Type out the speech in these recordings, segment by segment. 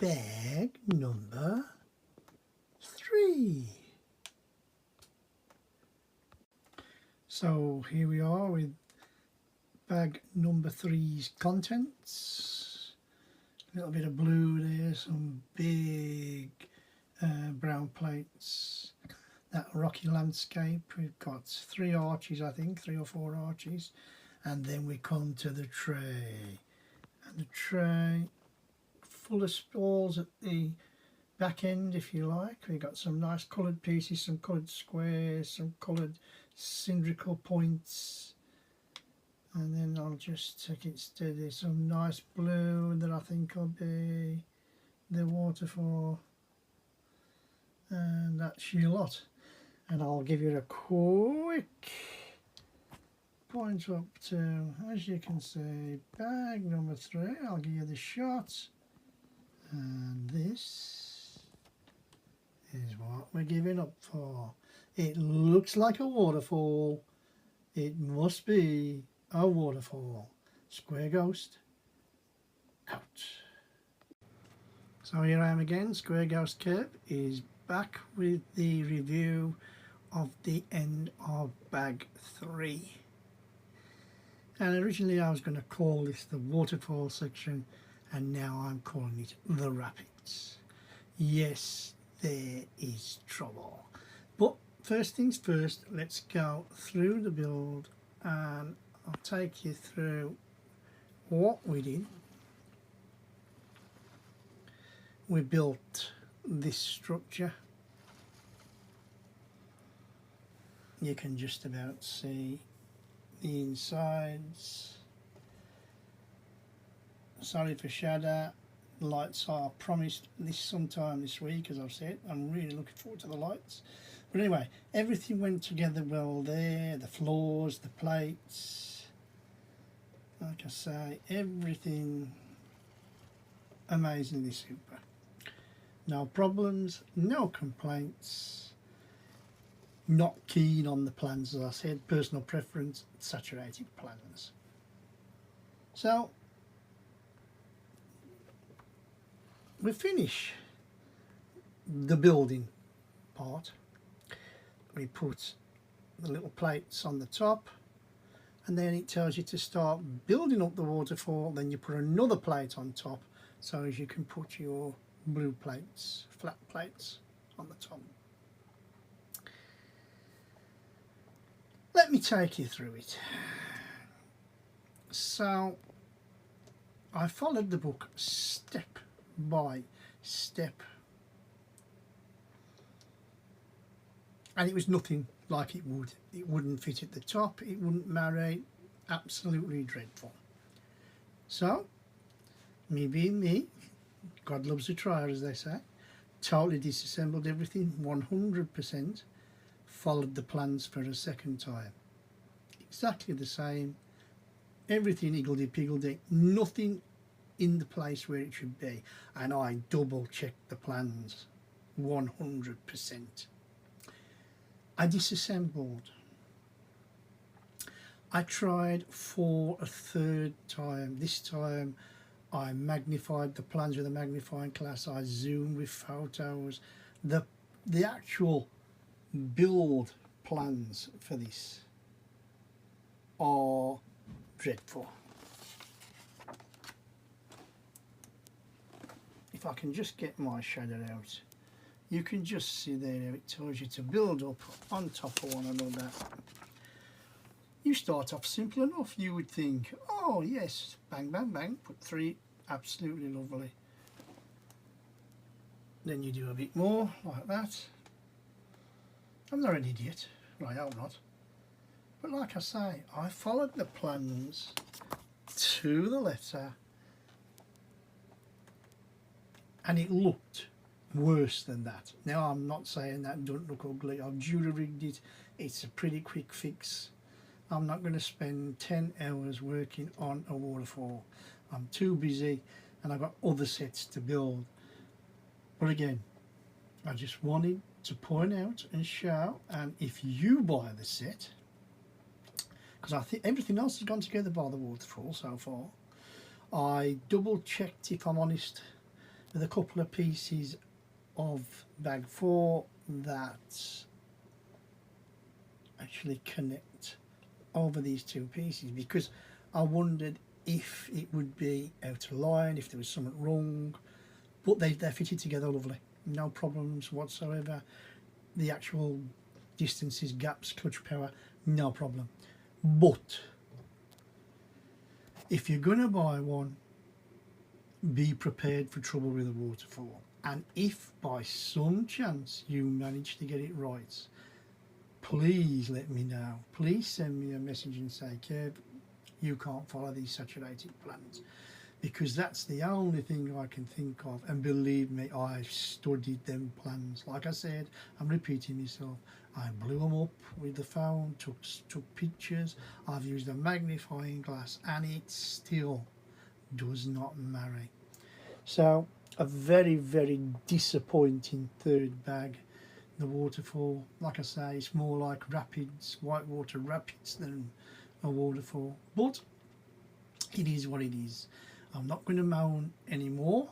bag number 3. So here we are with bag number 3's contents. A little bit of blue there, some big brown plates, that rocky landscape. We've got 3 arches, I think, 3 or 4 arches, and then we come to the tray, and the tray full of spalls at the back end, if you like. We've got some nice coloured pieces, some coloured squares, some coloured cylindrical points, and then I'll just take it steady, some nice blue that I think will be the waterfall, and that's your lot. And I'll give you a quick point up to, as you can see, bag number 3. I'll give you the shot, and this is what we're giving up for. It looks like a waterfall. It must be a waterfall. Square Ghost out. So here I am again. Square Ghost Kerb is back with the review of the end of bag 3. And originally I was going to call this the waterfall section, and now I'm calling it the rapids. Yes, there is trouble. But first things first, let's go through the build and I'll take you through what we did. We built this structure. You can just about see the insides. Sorry for shadow. The lights are promised this sometime this week, as I've said. I'm really looking forward to the lights. But anyway, everything went together well there. The floors, the plates, like I say, everything amazingly super. No problems, no complaints. Not keen on the plans, as I said, personal preference, saturated plans. So we finish the building part. We put the little plates on the top, and then it tells you to start building up the waterfall. Then you put another plate on top, so as you can put your blue plates, flat plates, on the top. Let me take you through it. So I followed the book step by step, and it was nothing like it would. It wouldn't fit at the top, it wouldn't marry, absolutely dreadful. So, me being me, God loves a trier, as they say, totally disassembled everything, 100%, followed the plans for a second time. Exactly the same, everything higgledy-piggledy, nothing in the place where it should be, and I double checked the plans 100%. I disassembled. I tried for a 3rd time. This time I magnified the plans with a magnifying glass. I zoomed with photos. The actual build plans for this are dreadful. If I can just get my shadow out, you can just see there how it tells you to build up on top of one another. You start off simple enough. You would think, oh yes, bang bang bang, put 3, absolutely lovely. Then you do a bit more like that. I'm not an idiot, I hope not. But like I say, I followed the plans to the letter, and it looked worse than that. Now I'm not saying that don't look ugly. I've jury rigged it. It's a pretty quick fix. I'm not going to spend 10 hours working on a waterfall. I'm too busy and I've got other sets to build. But again, I just wanted to point out and show, and if you buy the set, because I think everything else has gone together by the waterfall so far. I double checked, if I'm honest, with a couple of pieces of bag 4 that actually connect over these two pieces, because I wondered if it would be out of line, if there was something wrong, but they're fitted together lovely, no problems whatsoever. The actual distances, gaps, clutch power, no problem. But if you're going to buy one, be prepared for trouble with a waterfall. And if by some chance you manage to get it right, please let me know. Please send me a message and say, Kev, you can't follow these saturated plans, because that's the only thing I can think of. And believe me, I've studied them plans. Like I said, I'm repeating myself, I blew them up with the phone, took pictures, I've used a magnifying glass, and it still does not marry. So a very, very disappointing third bag, the Waterfall. Like I say, it's more like rapids, whitewater rapids, than a waterfall, but it is what it is. I'm not going to moan anymore.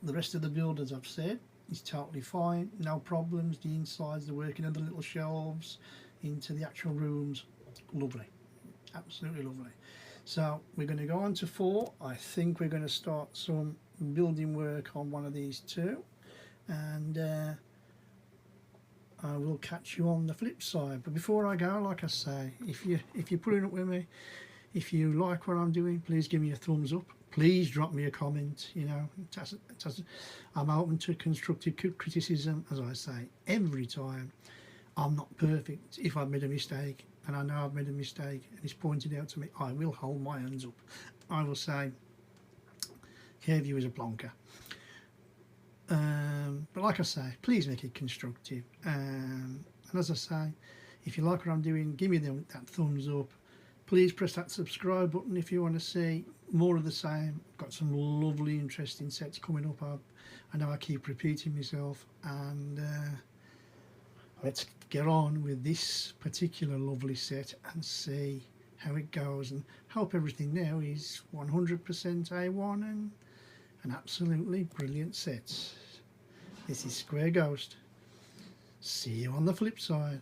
The rest of the build, as I've said, is totally fine, no problems. The insides, the working of the little shelves into the actual rooms, lovely, absolutely lovely. So we're going to go on to 4. I think we're going to start some building work on one of these two, and I will catch you on the flip side. But before I go, like I say, if you're putting up with me, if you like what I'm doing, please give me a thumbs up. Please drop me a comment. You know, I'm open to constructive criticism, as I say every time. I'm not perfect. If I've made a mistake, and I know I've made a mistake, and it's pointed out to me, I will hold my hands up. I will say, Kev, you was a plonker. But like I say, please make it constructive. And as I say, if you like what I'm doing, give me that thumbs up. Please press that subscribe button if you want to see more of the same. I've got some lovely, interesting sets coming up. I know I keep repeating myself, and let's get on with this particular lovely set and see how it goes, and hope everything now is 100% A1 and an absolutely brilliant set. This is Square Ghost. See you on the flip side.